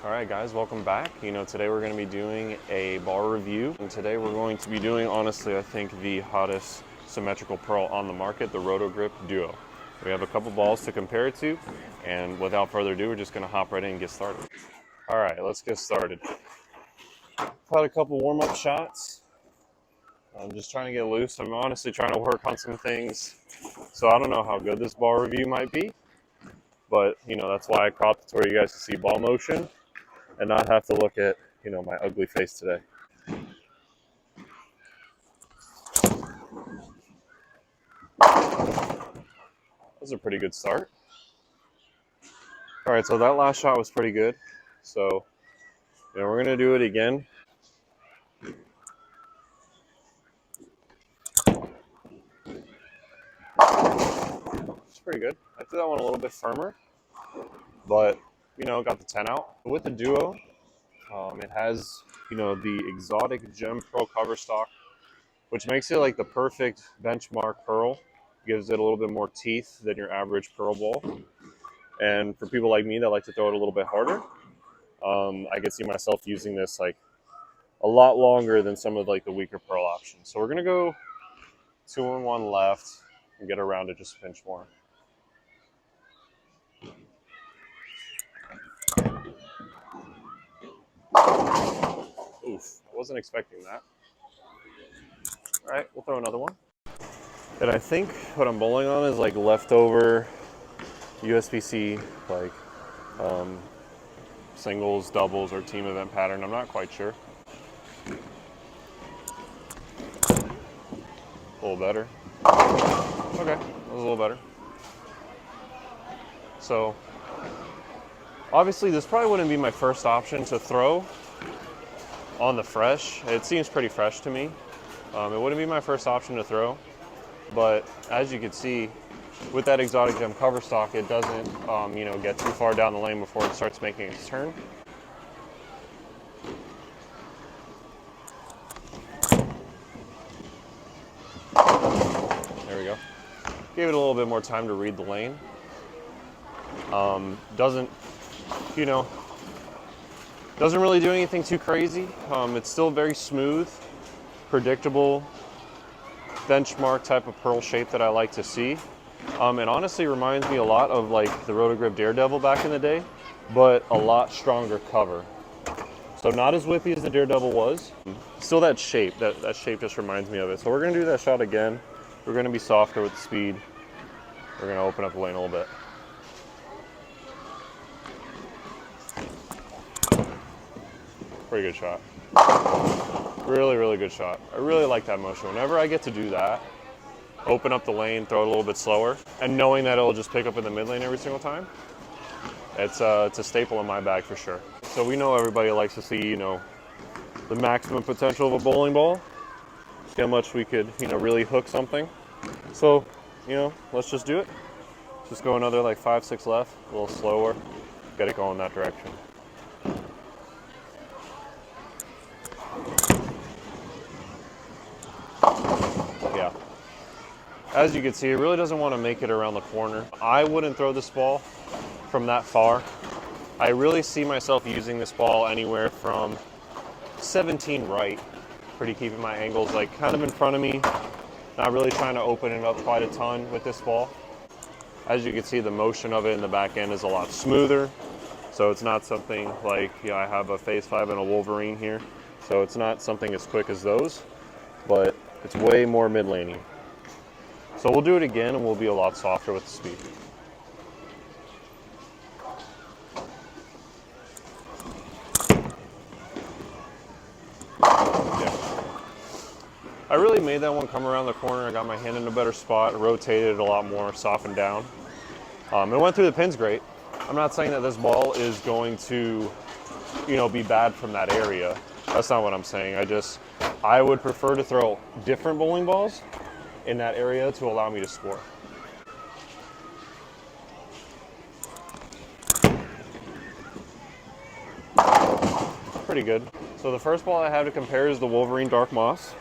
All right, guys, welcome back. Today we're going to be doing a ball review, and today we're going to be doing, honestly, I think the hottest symmetrical pearl on the market, the Roto Grip Duo. We have a couple balls to compare it to, and without further ado, we're just going to hop right in and get started. All right, let's get started. I've had a couple warm-up shots. I'm just trying to get loose. I'm honestly trying to work on some things, so I don't know how good this ball review might be, but, that's why I cropped it to where you guys can see ball motion and not have to look at, my ugly face today. That was a pretty good start. All right, so that last shot was pretty good. So, we're going to do it again. It's pretty good. I threw that one a little bit firmer, but, got the 10 out. With the Duo, it has, the exotic gem pearl cover stock, which makes it like the perfect benchmark pearl. Gives it a little bit more teeth than your average pearl ball. And for people like me that like to throw it a little bit harder, I could see myself using this like a lot longer than some of like the weaker pearl options. So we're gonna go 2-1 left and get around it just a pinch more. Oof, I wasn't expecting that. All right, we'll throw another one. And I think what I'm bowling on is like leftover USPC, like singles, doubles, or team event pattern. I'm not quite sure. A little better. Okay, that was a little better. So, obviously this probably wouldn't be my first option to throw on the fresh. It seems pretty fresh to me. It wouldn't be my first option to throw, but as you can see, with that exotic gem cover stock, it doesn't, get too far down the lane before it starts making its turn. There we go. Gave it a little bit more time to read the lane. Doesn't really do anything too crazy. It's still very smooth, predictable, benchmark type of pearl shape that I like to see. It honestly reminds me a lot of like the Roto Grip Daredevil back in the day, but a lot stronger cover. So not as whippy as the Daredevil was. Still that shape, that shape just reminds me of it. So we're gonna do that shot again. We're gonna be softer with the speed. We're gonna open up the lane a little bit. Pretty good shot. Really, really good shot. I really like that motion. Whenever I get to do that, open up the lane, throw it a little bit slower, and knowing that it'll just pick up in the mid lane every single time, it's a staple in my bag for sure. So we know everybody likes to see, the maximum potential of a bowling ball, see how much we could, really hook something. So, let's just do it. Just go another like 5-6 left, a little slower, get it going that direction. Yeah. As you can see, it really doesn't want to make it around the corner. I wouldn't throw this ball from that far. I really see myself using this ball anywhere from 17 right, pretty keeping my angles like kind of in front of me, not really trying to open it up quite a ton with this ball. As you can see, the motion of it in the back end is a lot smoother, so it's not something like, I have a Phase 5 and a Wolverine here, so it's not something as quick as those, but it's way more mid-laney. So we'll do it again and we'll be a lot softer with the speed. Yeah. I really made that one come around the corner. I got my hand in a better spot, rotated it a lot more, softened down. It went through the pins great. I'm not saying that this ball is going to, be bad from that area. That's not what I'm saying. I would prefer to throw different bowling balls in that area to allow me to score. Pretty good. So the first ball I have to compare is the Wolverine Dark Moss.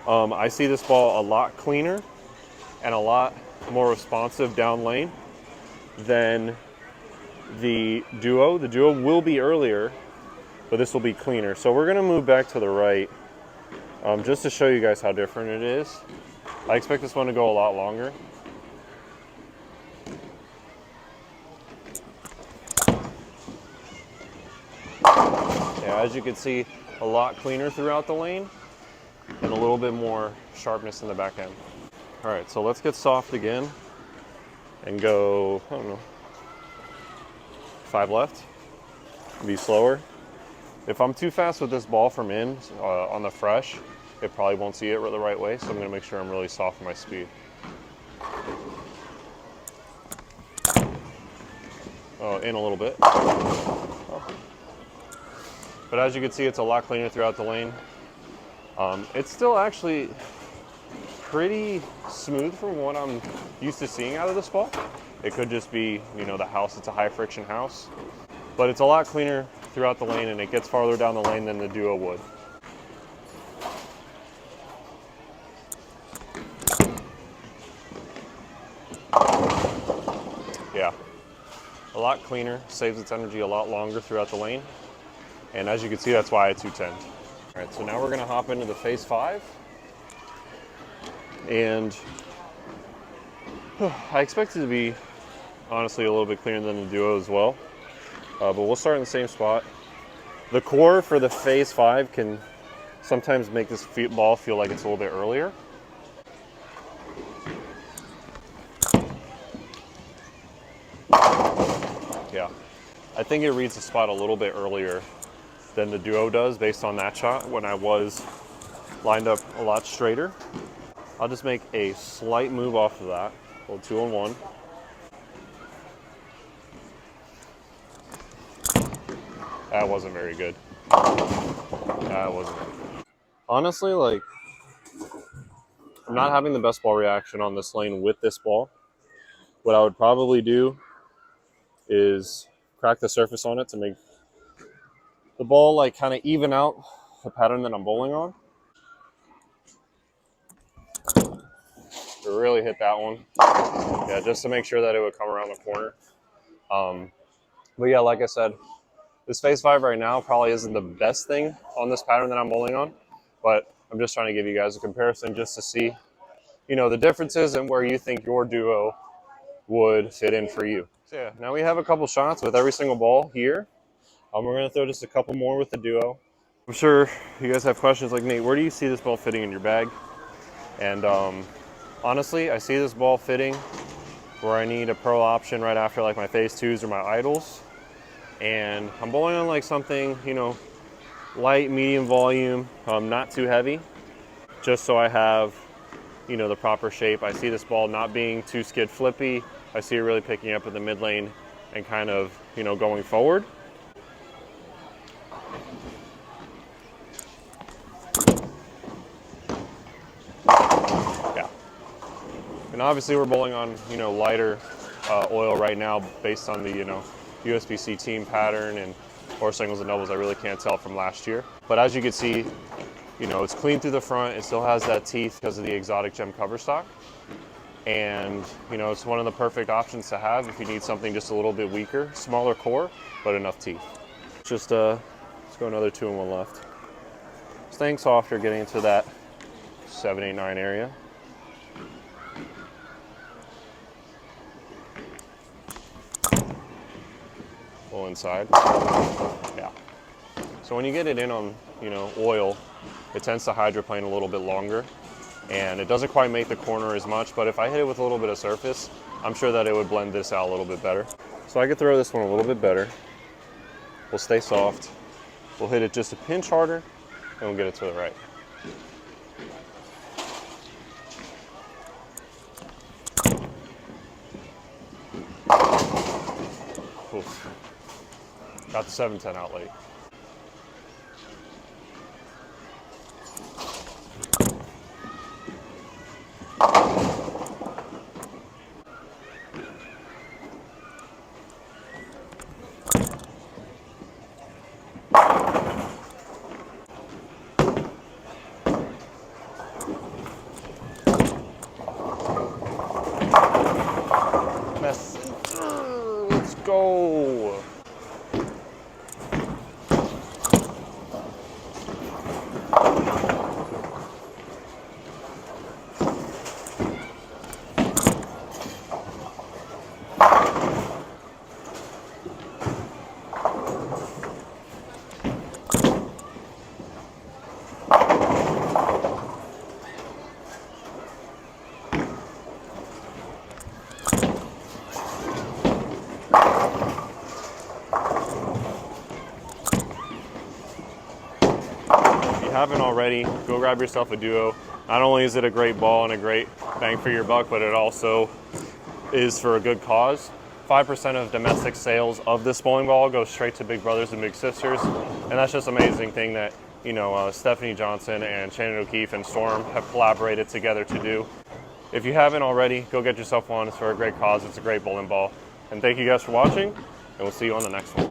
I see this ball a lot cleaner and a lot more responsive down lane than the Duo. The Duo will be earlier, but this will be cleaner. So we're gonna move back to the right just to show you guys how different it is. I expect this one to go a lot longer. Yeah, as you can see, a lot cleaner throughout the lane and a little bit more sharpness in the back end. All right, so let's get soft again and go, I don't know, 5 left, be slower. If I'm too fast with this ball from in on the fresh, it probably won't see it the right way, so I'm gonna make sure I'm really soft with my speed. Oh, in a little bit. Oh. But as you can see, it's a lot cleaner throughout the lane. It's still actually pretty smooth from what I'm used to seeing out of this ball. It could just be, you know, the house, it's a high friction house. But it's a lot cleaner throughout the lane and it gets farther down the lane than the Duo would. Yeah, a lot cleaner, saves its energy a lot longer throughout the lane. And as you can see, that's why I 210. All right, so now we're gonna hop into the phase 5. And I expect it to be, honestly, a little bit cleaner than the Duo as well. But we'll start in the same spot. The core for the phase 5 can sometimes make this ball feel like it's a little bit earlier. Yeah, I think it reads the spot a little bit earlier than the Duo does based on that shot when I was lined up a lot straighter. I'll just make a slight move off of that, a little 2-on-1. That wasn't very good. That wasn't. Honestly, like, I'm not having the best ball reaction on this lane with this ball. What I would probably do is crack the surface on it to make the ball like kind of even out the pattern that I'm bowling on. To really hit that one. Yeah, just to make sure that it would come around the corner. But yeah, like I said, this phase 5 right now probably isn't the best thing on this pattern that I'm bowling on, but I'm just trying to give you guys a comparison just to see, you know, the differences and where you think your Duo would fit in for you. So yeah, now we have a couple shots with every single ball here. We're gonna throw just a couple more with the Duo. I'm sure you guys have questions like, Nate, where do you see this ball fitting in your bag? And honestly, I see this ball fitting where I need a pro option right after like my phase 2s or my idles. And I'm bowling on like something, you know, light, medium volume, not too heavy, just so I have, you know, the proper shape. I see this ball not being too skid flippy. I see it really picking up in the mid lane and kind of, you know, going forward. Yeah. And obviously we're bowling on, you know, lighter oil right now based on the, you know, USBC team pattern and or singles and doubles. I really can't tell from last year. But as you can see, you know, it's clean through the front. It still has that teeth because of the exotic gem cover stock. And, you know, it's one of the perfect options to have if you need something just a little bit weaker, smaller core, but enough teeth. Just, let's go another 2-on-1 left. Staying softer, getting into that 7, 8, 9 area. Pull inside. Yeah. So when you get it in on, you know, oil, it tends to hydroplane a little bit longer and it doesn't quite make the corner as much, but if I hit it with a little bit of surface, I'm sure that it would blend this out a little bit better. So I could throw this one a little bit better. We'll stay soft. We'll hit it just a pinch harder and we'll get it to the right. Oof. Got the 710 out late. Let's go. haven't already, go grab yourself a Duo. Not only is it a great ball and a great bang for your buck, but it also is for a good cause. 5% of domestic sales of this bowling ball goes straight to big brothers and big sisters, and that's just an amazing thing that, you know, Stephanie Johnson and Shannon O'Keefe and Storm have collaborated together to do. If you haven't already, go get yourself one. It's for a great cause. It's a great bowling ball. And thank you guys for watching, and we'll see you on the next one.